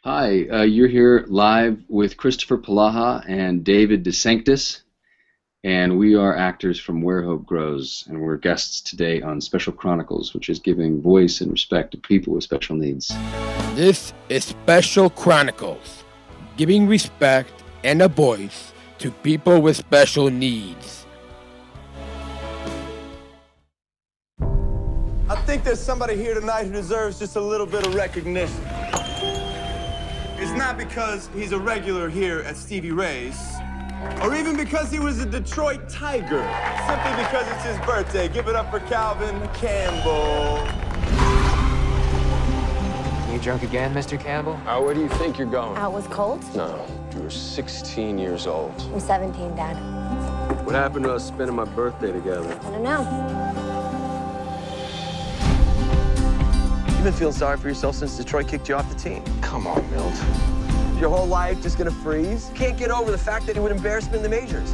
Hi, you're here live with Kristoffer Polaha and David DeSanctis, and we are actors from Where Hope Grows, and we're guests today on Special Chronicles, which is giving voice and respect to people with special needs. This is Special Chronicles, giving respect and a voice to people with special needs. I think there's somebody here tonight who deserves just a little bit of recognition. It's not because he's a regular here at Stevie Ray's, or even because he was a Detroit Tiger, simply because it's his birthday. Give it up for Calvin Campbell. You drunk again, Mr. Campbell? Where do you think you're going? Out was cold? No, you were 16 years old. I'm 17, Dad. What happened to us spending my birthday together? I don't know. You've been feeling sorry for yourself since Detroit kicked you off the team. Come on, Milt. Your whole life just gonna freeze? Can't get over the fact that he would embarrass me in the majors.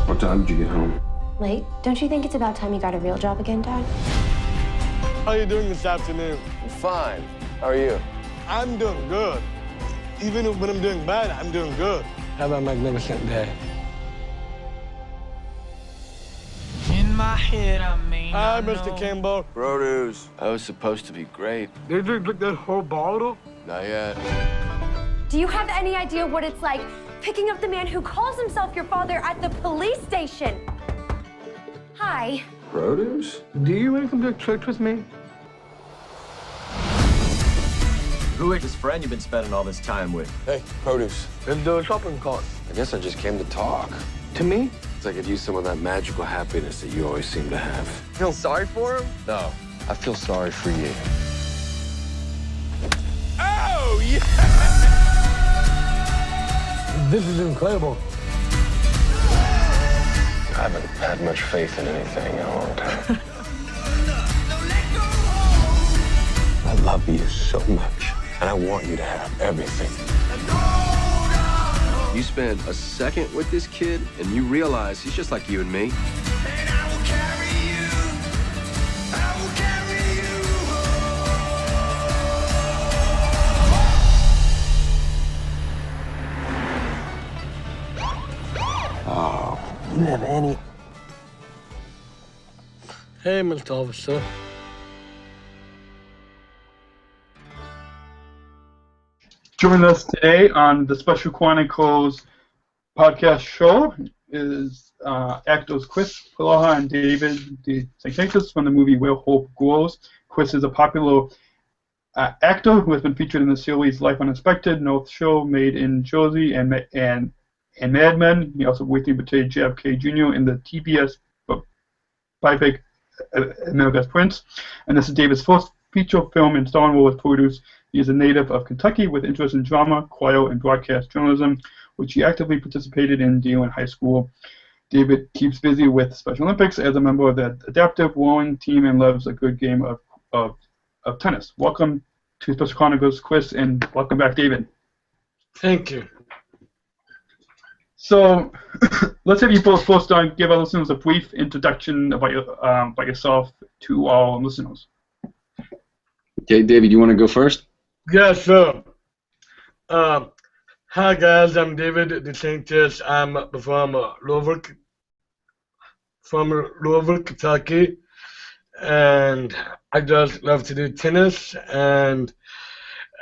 What time did you get home? Late? Don't you think it's about time you got a real job again, Dad? How are you doing this afternoon? I'm fine. How are you? I'm doing good. Even when I'm doing bad, I'm doing good. Have a magnificent day. In my head, I mean, Hi, I Mr. know. Campbell. Produce. I was supposed to be great. Did you drink that whole bottle? Not yet. Do you have any idea what it's like picking up the man who calls himself your father at the police station? Hi. Produce? Do you want to come to church with me? Who is this friend you've been spending all this time with? Hey, Produce. Let's do a shopping cart. I guess I just came to talk. To me? I could use some of that magical happiness that you always seem to have. Feel sorry for him? No, I feel sorry for you. Oh, yeah! This is incredible. I haven't had much faith in anything in a long time. I love you so much, and I want you to have everything. You spend a second with this kid, and you realize he's just like you and me. Oh, you have any... Hey, Mr. Officer. Joining us today on the Special Chronicles podcast show is actors Chris Polaha and David DeSanctis from the movie Where Hope Grows. Chris is a popular actor who has been featured in the series Life Unexpected, North Shore, Made in Jersey, and Mad Men. He also briefly portrayed JFK Jr. in the TBS biopic America's Prince. And this is David's first feature film and starring role as Produce. He is a native of Kentucky with interest in drama, choir, and broadcast journalism, which he actively participated in during high school. David keeps busy with Special Olympics as a member of the adaptive rowing team and loves a good game of tennis. Welcome to Special Chronicles, Chris, and welcome back, David. Thank you. So, let's have you both first give our listeners a brief introduction about yourself to our listeners. Okay, David, you want to go first? Yeah, sure. Hi, guys. I'm David DeSanctis. I'm from Louisville, Kentucky, and I just love to do tennis. And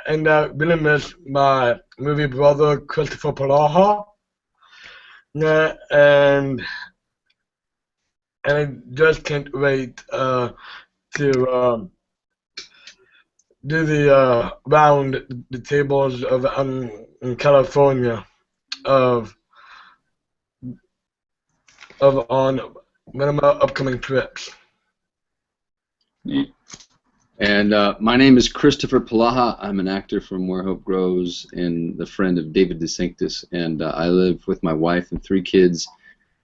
I really miss my movie brother, Kristoffer Polaha. Yeah, and I just can't wait to do the round the tables of in California of on one of my upcoming trips. And my name is Kristoffer Polaha. I'm an actor from Where Hope Grows and the friend of David DeSanctis, and I live with my wife and 3 kids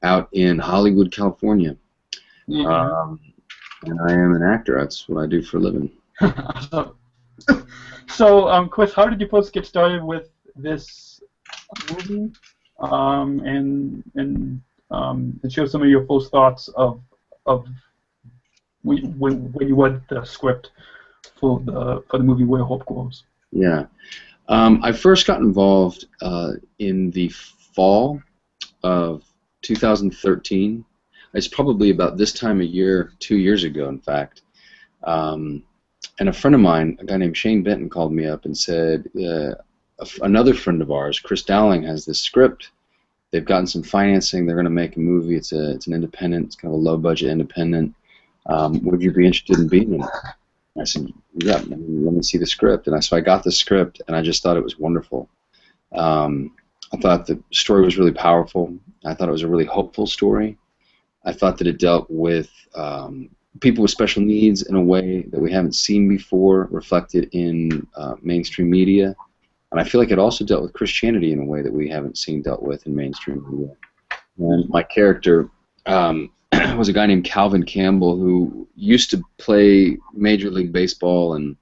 out in Hollywood, California. Yeah. And I am an actor. That's what I do for a living. So, Chris, how did you first get started with this movie? And share some of your first thoughts of when you read the script for the movie Where Hope Grows. Yeah. I first got involved in the fall of 2013. It's probably about this time of year, 2 years ago, in fact. And a friend of mine, a guy named Shane Benton, called me up and said, another friend of ours, Chris Dowling, has this script. They've gotten some financing. They're going to make a movie. It's an independent. It's kind of a low-budget independent. Would you be interested in being in it? I said, yeah, let me see the script. And so I got the script, and I just thought it was wonderful. I thought the story was really powerful. I thought it was a really hopeful story. I thought that it dealt with people with special needs in a way that we haven't seen before, reflected in mainstream media. And I feel like it also dealt with Christianity in a way that we haven't seen dealt with in mainstream media. And my character was a guy named Calvin Campbell, who used to play Major League Baseball and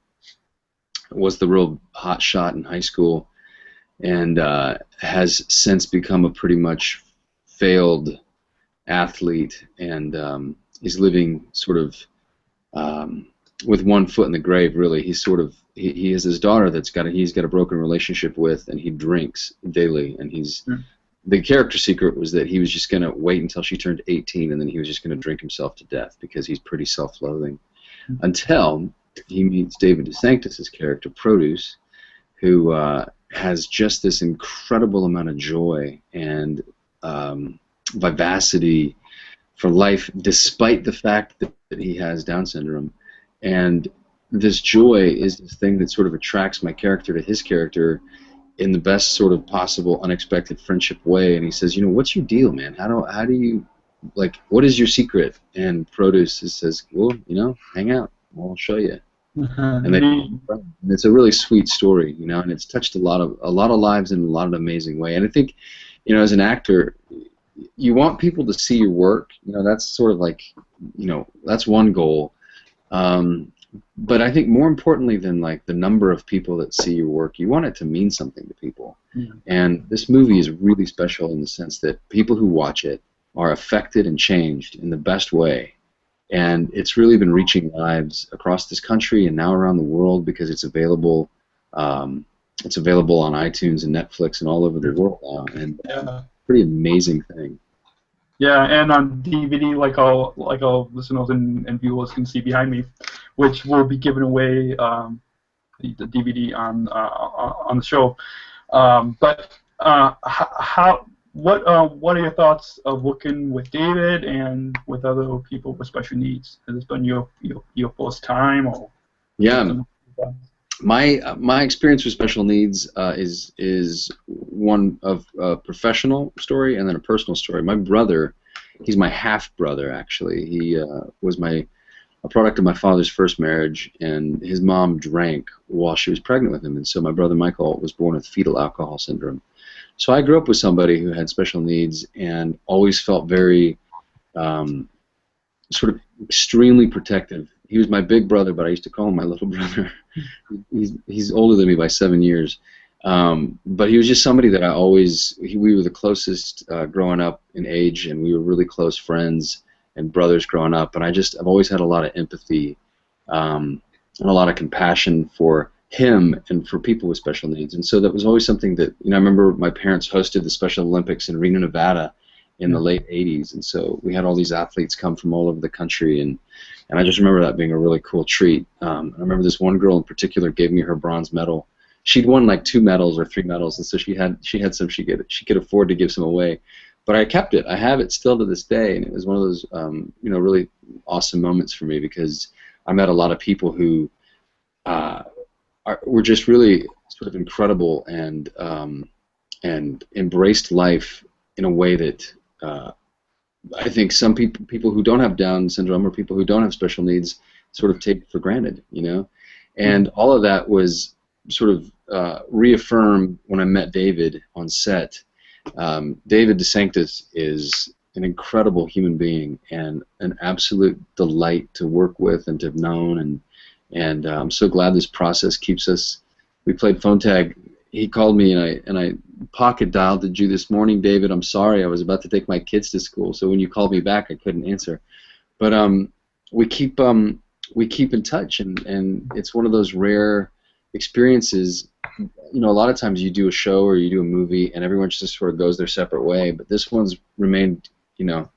was the real hot shot in high school, and has since become a pretty much failed athlete, and he's living sort of with one foot in the grave, really. He's sort of he has his daughter he's got a broken relationship with, and he drinks daily, and the character secret was that he was just going to wait until she turned 18, and then he was just going to drink himself to death because he's pretty self-loathing, until he meets David DeSanctis' character, Produce, who has just this incredible amount of joy and vivacity for life, despite the fact that he has Down syndrome. And this joy is this thing that sort of attracts my character to his character in the best sort of possible unexpected friendship way. And he says, what's your deal, man? How do you, like, what is your secret? And Produce says, well, hang out. I'll show you. And it's a really sweet story, and it's touched a lot of lives in a lot of amazing way. And I think, as an actor, you want people to see your work. That's sort of like, that's one goal. But I think more importantly than like the number of people that see your work, you want it to mean something to people. And this movie is really special in the sense that people who watch it are affected and changed in the best way. And it's really been reaching lives across this country and now around the world because it's available. It's available on iTunes and Netflix and all over the world now, and pretty amazing thing. Yeah, and on DVD, like all listeners and viewers can see behind me, which will be given away the DVD on the show. What are your thoughts of working with David and with other people with special needs? Has this been your first time, or? Yeah, my experience with special needs is one of a professional story and then a personal story. My brother, he's my half brother actually. He was a product of my father's first marriage, and his mom drank while she was pregnant with him, and so my brother Michael was born with fetal alcohol syndrome. So I grew up with somebody who had special needs and always felt very sort of extremely protective. He was my big brother, but I used to call him my little brother. He's older than me by 7 years. But he was just somebody that we were the closest growing up in age, and we were really close friends and brothers growing up. And I've always had a lot of empathy and a lot of compassion for him and for people with special needs. And so that was always something that, I remember my parents hosted the Special Olympics in Reno, Nevada in the late 80s. And so we had all these athletes come from all over the country, and I just remember that being a really cool treat. I remember this one girl in particular gave me her bronze medal. She'd won like 2 medals or 3 medals, and so she had some she could afford to give some away. But I kept it. I have it still to this day, and it was one of those really awesome moments for me because I met a lot of people who were just really sort of incredible and embraced life in a way that I think some people who don't have Down syndrome or people who don't have special needs sort of take for granted, And all of that was sort of reaffirmed when I met David on set. David DeSanctis is an incredible human being and an absolute delight to work with and to have known, and I'm so glad this process keeps us. We played phone tag. He called me and I pocket dialed you this morning, David. I'm sorry, I was about to take my kids to school, so when you called me back, I couldn't answer. But we keep we keep in touch, and it's one of those rare experiences. You know, a lot of times you do a show or you do a movie, and everyone just sort of goes their separate way. But this one's remained, you know,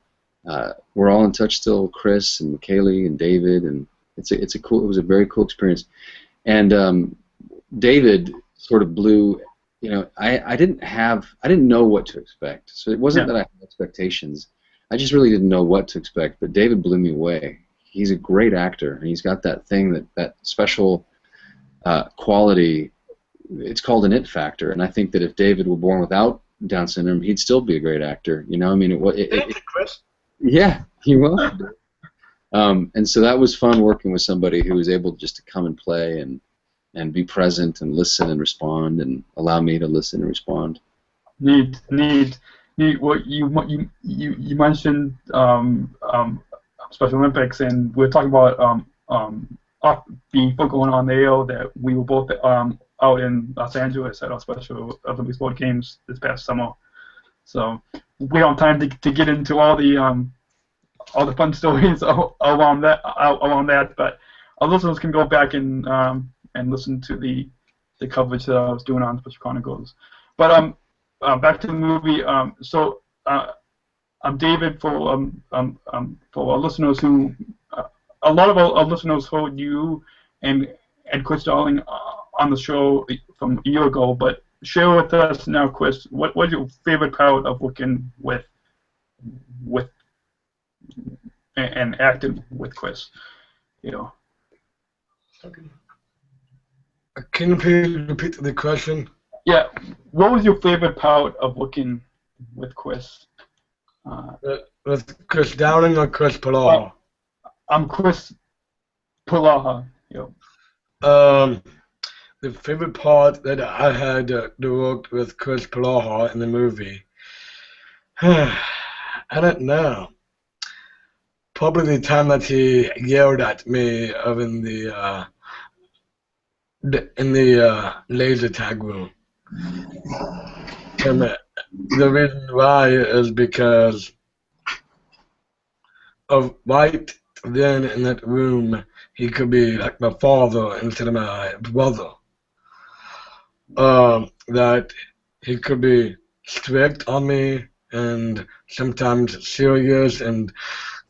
we're all in touch still. Chris and McKaylee and David, and it was a very cool experience. And David sort of blew. You know, I didn't know what to expect. So it wasn't that I had expectations. I just really didn't know what to expect. But David blew me away. He's a great actor, and he's got that thing, that special quality. It's called an it factor, and I think that if David were born without Down syndrome, he'd still be a great actor. You know, I mean, Chris. Yeah, he will. And so that was fun working with somebody who was able just to come and play and be present and listen and respond and allow me to listen and respond. Neat. What you mentioned Special Olympics, and we're talking about the book going on there that we were both out in Los Angeles at our Special Olympics Board games this past summer. So we don't have time to get into all the fun stories around that, but our listeners can go back and listen to the coverage that I was doing on Special Chronicles. But back to the movie. So I'm David. For our listeners who, a lot of our listeners heard you and Chris Darling on the show from a year ago. But share with us now, Chris. What was your favorite part of working with and acting with Chris? You know. Okay. Can you please repeat the question? Yeah. What was your favorite part of working with Chris? With Chris Dowling or Chris Polaha? I'm Chris Polaha. Yo. The favorite part that I had to work with Chris Polaha in the movie, I don't know. Probably the time that he yelled at me in the laser tag room. And the reason why is because of right then in that room, he could be like my father instead of my brother. That he could be strict on me and sometimes serious and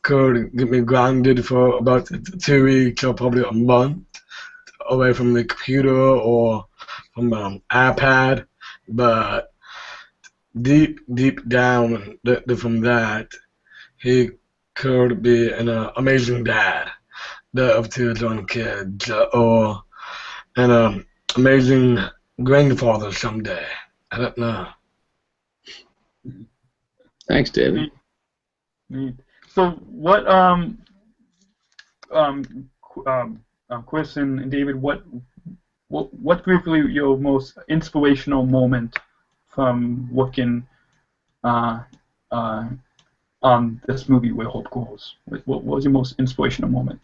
could get me grounded for about 2 weeks or probably a month away from the computer or from my iPad. But deep down from that, he could be an amazing dad of 2 his own kids, or an amazing grandfather someday. I don't know. Thanks, David. Neat. So what Chris and David, what briefly your most inspirational moment from working on this movie, Where Hope Grows? What was your most inspirational moment?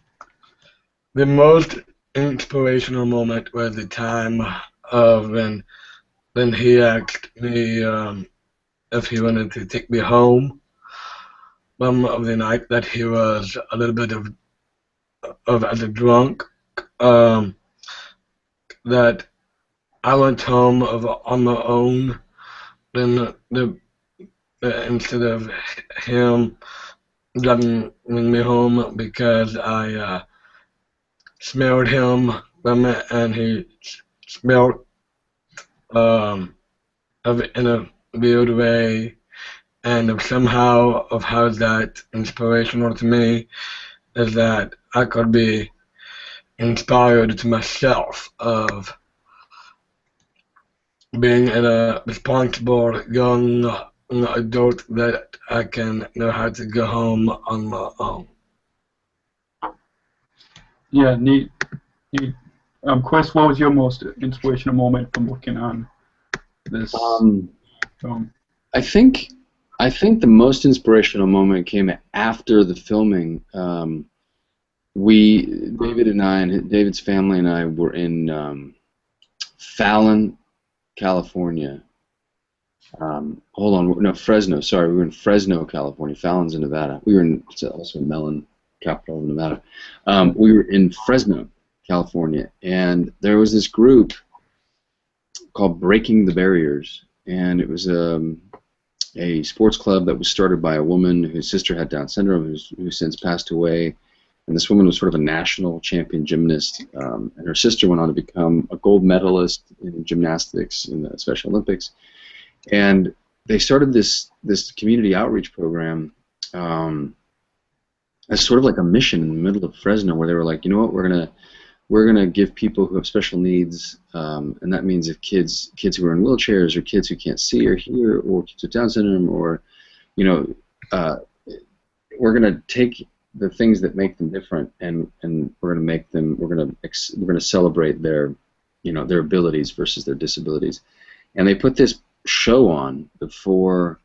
The most inspirational moment was the time of when he asked me if he wanted to take me home. Of the night that he was a little bit of as a drunk, that I went home on my own. Then instead of him driving me home because I smelled him and he smelled of it in a weird way. And somehow of how that inspirational to me is that I could be inspired to myself of being a responsible young adult that I can know how to go home on my own. Yeah, neat. Chris, what was your most inspirational moment from working on this film? I think the most inspirational moment came after the filming. David and I, and David's family and I were in Fallon, California. Fresno. Sorry, we were in Fresno, California. Fallon's in Nevada. We were also in Mellon, capital of Nevada. We were in Fresno, California, and there was this group called Breaking the Barriers, and it was a sports club that was started by a woman whose sister had Down syndrome, who since passed away. And this woman was sort of a national champion gymnast, and her sister went on to become a gold medalist in gymnastics in the Special Olympics. And they started this community outreach program as sort of like a mission in the middle of Fresno, where they were like, you know what, we're gonna give people who have special needs, and that means if kids who are in wheelchairs, or kids who can't see or hear, or kids with Down syndrome, or we're gonna take the things that make them different, and we're gonna celebrate their their abilities versus their disabilities. And they put this show on before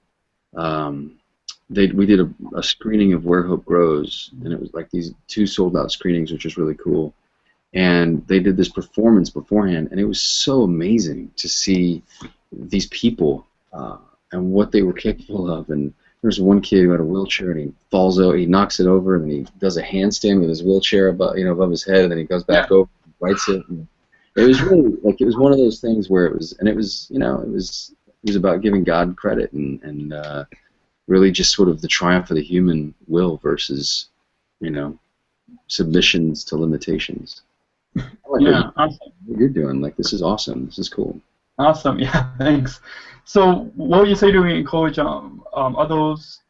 we did a screening of Where Hope Grows, and it was like these 2 sold-out screenings, which was really cool. And they did this performance beforehand, and it was so amazing to see these people and what they were capable of. And there's one kid who had a wheelchair, and he falls over, he knocks it over, and he does a handstand with his wheelchair above his head, and then he goes back over, rights it. And it was really like, it was one of those things where it was about giving God credit and really just sort of the triumph of the human will versus submissions to limitations. Awesome. What you're doing, like, this is awesome. This is cool. Awesome. Yeah, thanks. So, what would you say to encourage others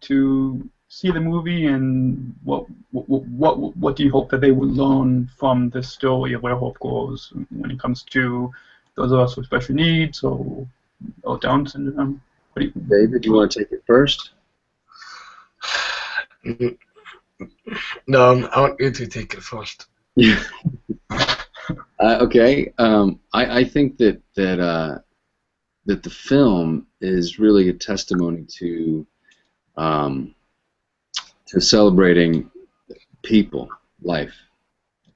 to see the movie, and what do you hope that they would learn from this story of Where Hope Grows when it comes to those of us with special needs or Down syndrome? David, do you want to take it first? No, I want you to take it first. Okay. I think that the film is really a testimony to celebrating people, life,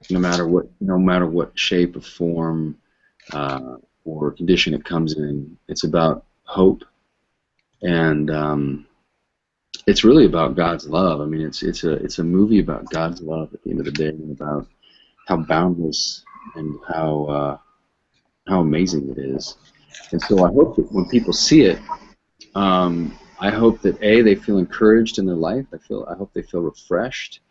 no matter what shape or form or condition it comes in. It's about hope, and it's really about God's love. I mean, it's a movie about God's love at the end of the day, and about how boundless and how amazing it is. And so I hope that when people see it, I hope that they feel encouraged in their life. I hope they feel refreshed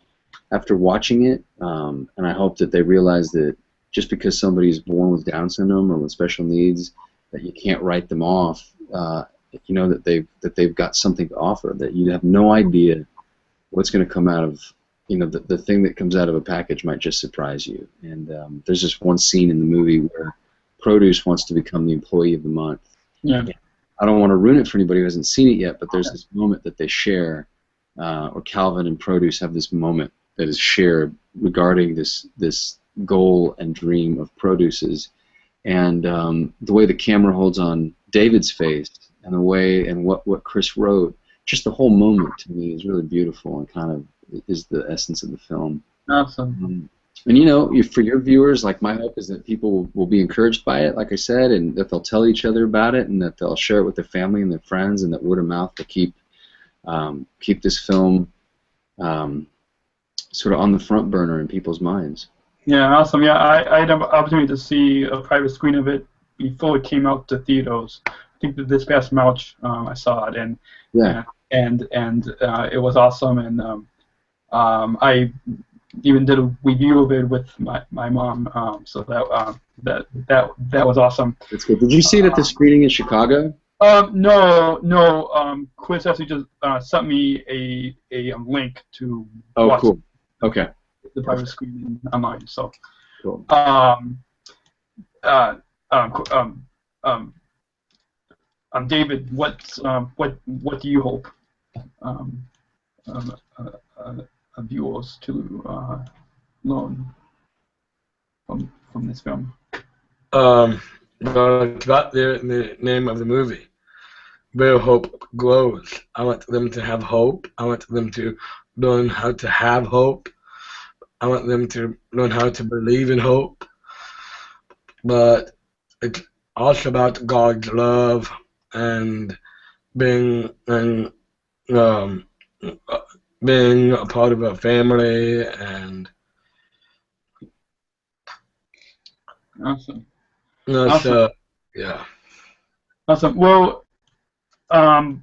after watching it, and I hope that they realize that just because somebody is born with Down syndrome or with special needs, that you can't write them off. That they've got something to offer. That you have no idea what's going to come out of. The thing that comes out of a package might just surprise you. And there's just one scene in the movie where Produce wants to become the employee of the month. Yeah. I don't want to ruin it for anybody who hasn't seen it yet, but there's this moment that they share, or Calvin and Produce have this moment that is shared regarding this goal and dream of Produce's, and the way the camera holds on David's face, and the way and what Chris wrote, just the whole moment to me is really beautiful and kind of is the essence of the film. Awesome. And for your viewers, like, my hope is that people will be encouraged by it, like I said, and that they'll tell each other about it, and that they'll share it with their family and their friends, and that word of mouth will keep this film sort of on the front burner in people's minds. Yeah, awesome. Yeah, I had an opportunity to see a private screen of it before it came out to theaters. I think that this past March I saw it, and it was awesome. And I even did a review of it with my mom. So that was awesome. That's good. Did you see it at the screening in Chicago? No. Chris actually just sent me a link to. Oh, watch cool. Okay. The private screening online. So. Cool. David, what do you hope viewers to learn from this film? It's about the name of the movie, Where Hope Grows. I want them to have hope. I want them to learn how to have hope. I want them to learn how to believe in hope. But it's also about God's love and being being a part of a family, and Awesome. that's Awesome. yeah. Awesome. Well, I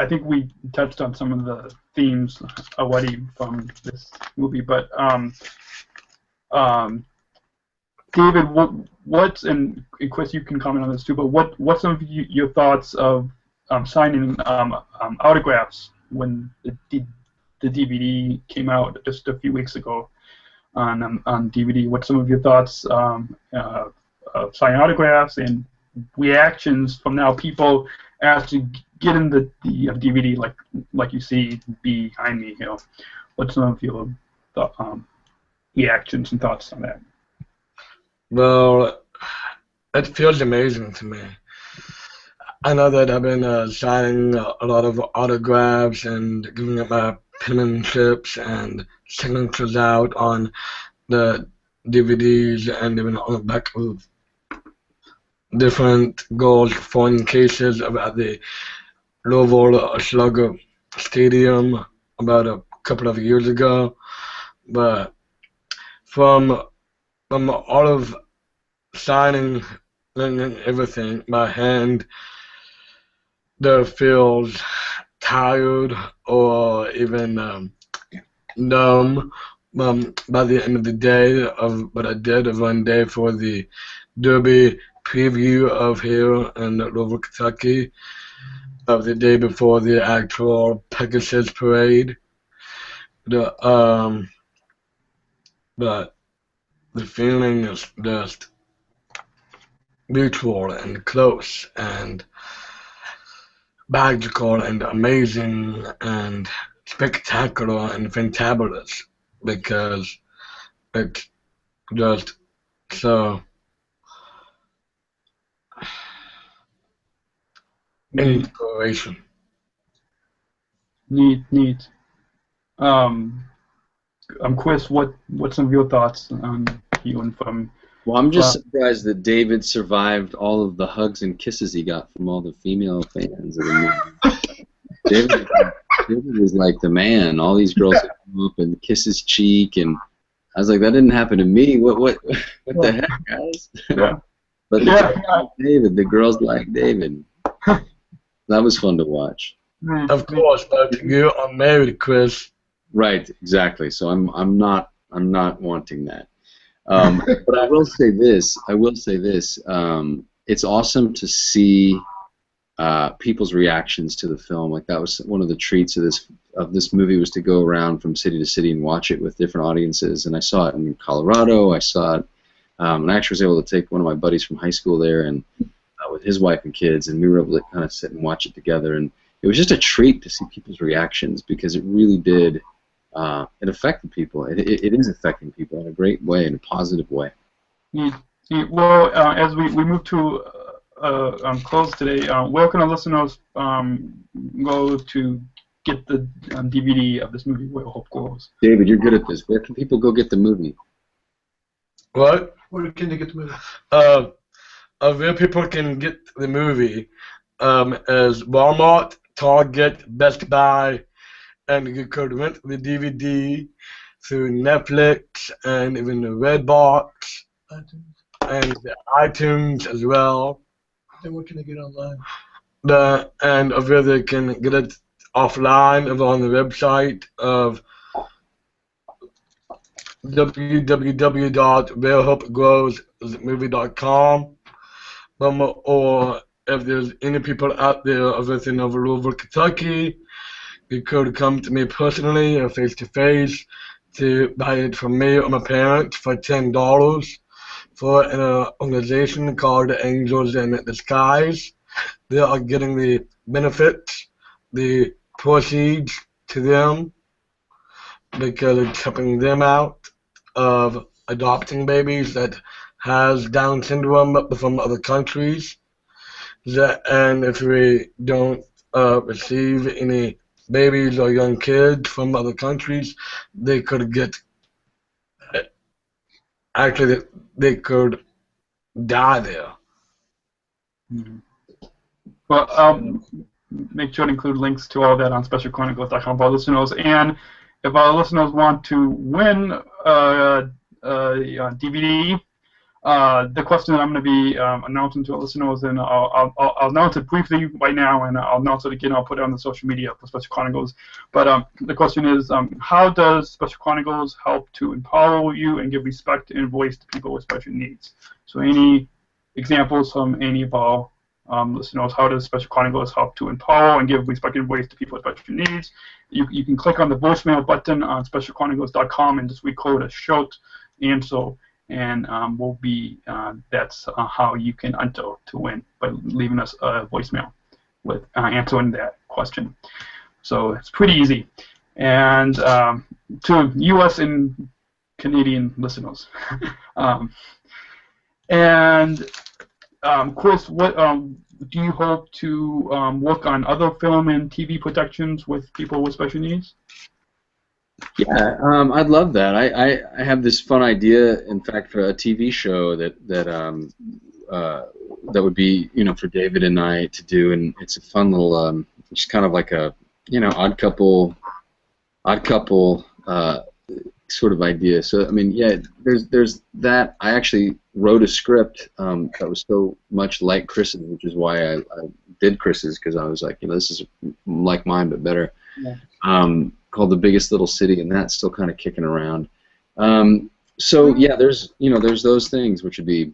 think we touched on some of the themes already from this movie, but David, what's and Chris, you can comment on this too. But what's some of your thoughts of signing autographs when the DVD came out just a few weeks ago on DVD? What's some of your thoughts of signing autographs and reactions from now people actually getting the DVD like you see behind me? You know, what's some of your reactions and thoughts on that? Well, it feels amazing to me. I know that I've been signing a lot of autographs and giving up my penmanships and signatures out on the DVDs and even on the back of different gold foreign cases about the Louisville Slugger Stadium about a couple of years ago. But from all of signing and everything by hand, that feels tired or even numb by the end of the day of what I did of one day for the Derby preview of here in Louisville, Kentucky, of the day before the actual Pegasus parade. But the feeling is just mutual and close and magical and amazing and spectacular and fantabulous, because it's just so inspiration. Neat. Chris, what's some of your thoughts on healing from? Well, I'm just surprised that David survived all of the hugs and kisses he got from all the female fans of the movie. David was like the man. All these girls would come up and kiss his cheek, and I was like, that didn't happen to me. What the heck, guys? Yeah. But David, the girls like David. That was fun to watch. Of course, but you are married, Chris. Right, exactly. So I'm not wanting that. But I will say this. It's awesome to see people's reactions to the film. Like, that was one of the treats of this movie, was to go around from city to city and watch it with different audiences. And I saw it in Colorado. I saw it, and I actually was able to take one of my buddies from high school there, and with his wife and kids, and we were able to kind of sit and watch it together. And it was just a treat to see people's reactions, because it really did. It affected people. It is affecting people in a great way, in a positive way. Well, as we move to close today, where can our listeners go to get the DVD of this movie, Where Hope Grows? David, you're good at this. Where can people go get the movie? What? Where can they get the movie? Where people can get the movie is Walmart, Target, Best Buy, and you could rent the DVD through Netflix and even the Redbox and the iTunes as well. Then what can they get online? And over there they can get it offline over on the website of www.wherehopegrowsmovie.com. Or if there's any people out there over in Louisville, Kentucky, you could come to me personally or face-to-face to buy it from me or my parents for $10 for an organization called Angels in the Skies. They are getting the benefits, the proceeds to them, because it's helping them out of adopting babies that has Down syndrome from other countries. And if we don't receive any babies or young kids from other countries, they could get, actually they could die there. Well, make sure to include links to all that on specialchronicles.com for our listeners. And if our listeners want to win a DVD, the question that I'm going to be announcing to our listeners, and I'll announce it briefly right now, and I'll announce it again. I'll put it on the social media for Special Chronicles. But the question is, how does Special Chronicles help to empower you and give respect and voice to people with special needs? So any examples from any of our listeners, how does Special Chronicles help to empower and give respect and voice to people with special needs? You can click on the voicemail button on specialchronicles.com and just record a short answer, and that's how you can enter to win, by leaving us a voicemail with answering that question. So it's pretty easy. And to U.S. and Canadian listeners. Chris, what do you hope to work on other film and TV productions with people with special needs? Yeah, I'd love that. I have this fun idea, in fact, for a TV show that would be, for David and I to do, and it's a fun little, just kind of like a, odd couple sort of idea. So I mean, yeah, there's that. I actually wrote a script that was so much like Chris's, which is why I did Chris's, because I was like, this is like mine but better. Yeah. Called The Biggest Little City, and that's still kind of kicking around. So yeah, there's those things which would be,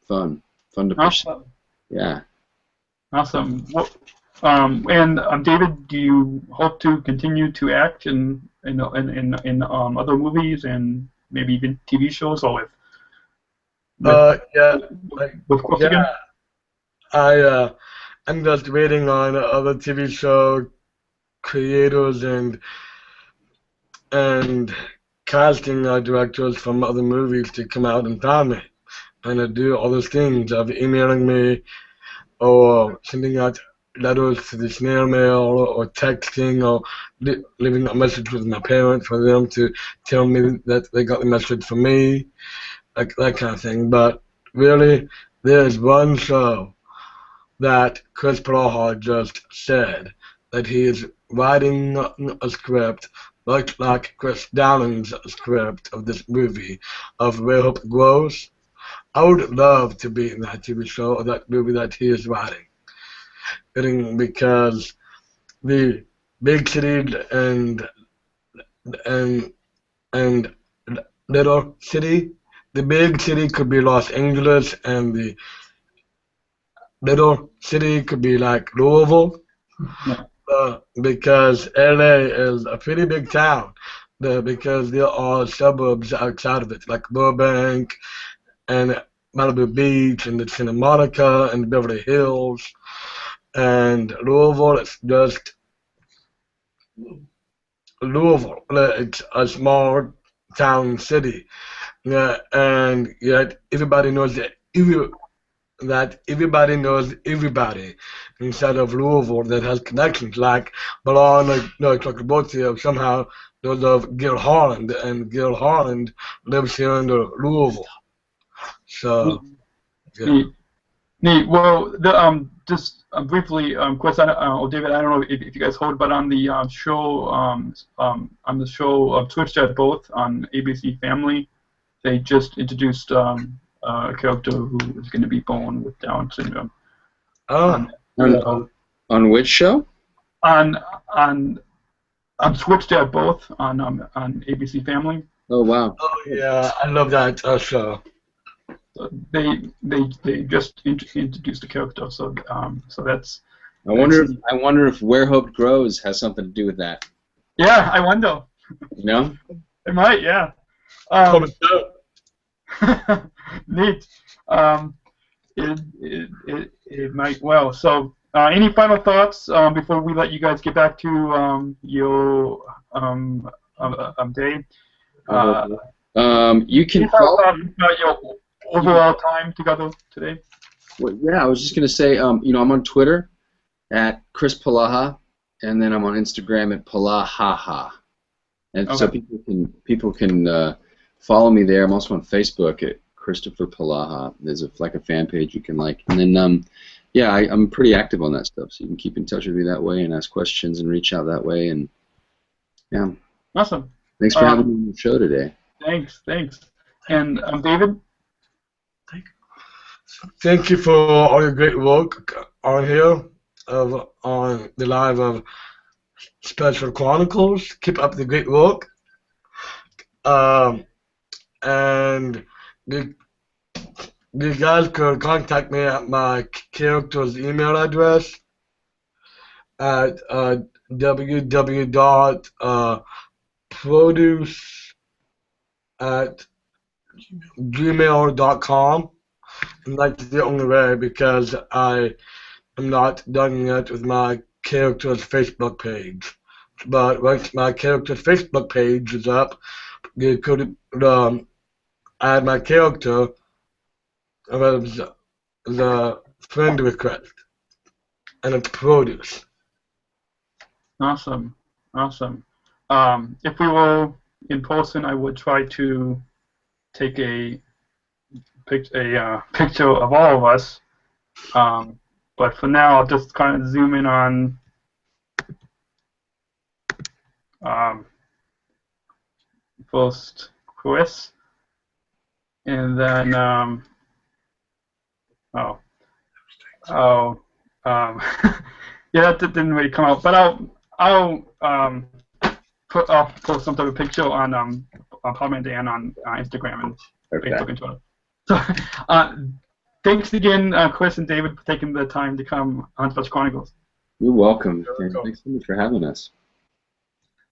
fun to pursue. Awesome. Yeah. Awesome. Well, and David, do you hope to continue to act in other movies and maybe even TV shows, or with Chris again? I'm just waiting on other TV show creators and casting directors from other movies to come out and find me and to do all those things of emailing me or sending out letters to the snail mail or texting or leaving a message with my parents for them to tell me that they got the message from me, like that kind of thing. But really, there's one show that Chris Polaha just said that he is writing a script like Chris Downing's script of this movie of Where Hope Grows. I would love to be in that TV show or that movie that he is writing, because the big city and little city, the big city could be Los Angeles, and the little city could be like Louisville. Yeah. Because LA is a pretty big town, because there are suburbs outside of it, like Burbank and Malibu Beach and Santa Monica and Beverly Hills, and Louisville is just Louisville. It's a small town city, and yet everybody knows that everybody knows everybody inside of Louisville that has connections, like Polaha, like both here somehow knows of Gil Harland, and Gil Harland lives here in Louisville. So, yeah. Neat. Well, just briefly, Chris, David, I don't know if you guys heard, but on the show Twitch Chat Both on ABC Family, they just introduced a character who is going to be born with Down syndrome. On which show? On Switched at Both on ABC Family. Oh wow! Oh yeah, I love that show. So they just introduced the character, so that's. I wonder if Where Hope Grows has something to do with that. Yeah, I wonder. No. It might, yeah. Neat. It might well. So, any final thoughts before we let you guys get back to your day? You can follow about your overall time together today. Well, yeah, I was just gonna say, I'm on Twitter at Chris Polaha, and then I'm on Instagram at Polahaha, and so people can follow me there. I'm also on Facebook at Kristoffer Polaha. There's like a fan page you can like. And then, yeah, I'm pretty active on that stuff, so you can keep in touch with me that way and ask questions and reach out that way. And yeah. Awesome. Thanks for having me on the show today. Thanks. And David? Thank you for all your great work on here, on the live of Special Chronicles. Keep up the great work. And you guys could contact me at my character's email address at www.produce@gmail.com. And that's the only way, because I am not done yet with my character's Facebook page. But once my character's Facebook page is up, you could add my character as the friend request, and it's Produce. Awesome. If we were in person, I would try to take a picture of all of us. But for now, I'll just kind of zoom in on first Chris, and then yeah, that didn't really come out. But I'll post some type of picture on Palm Dan on Instagram and Facebook and Twitter. So, thanks again, Chris and David, for taking the time to come on Special Chronicles. You're welcome. Thanks so much for having us.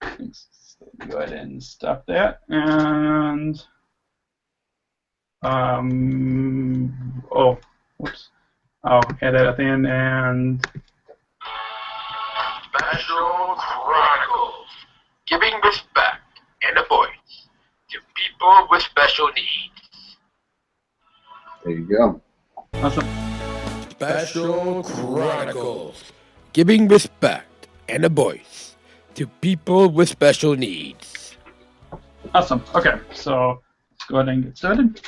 Thanks. So go ahead and stop that. And whoops. I'll add that at the end. And Special Chronicles, giving respect and a voice to people with special needs. There you go. Awesome. Special Chronicles, giving respect and a voice to people with special needs. Awesome. Okay, so let's go ahead and get started.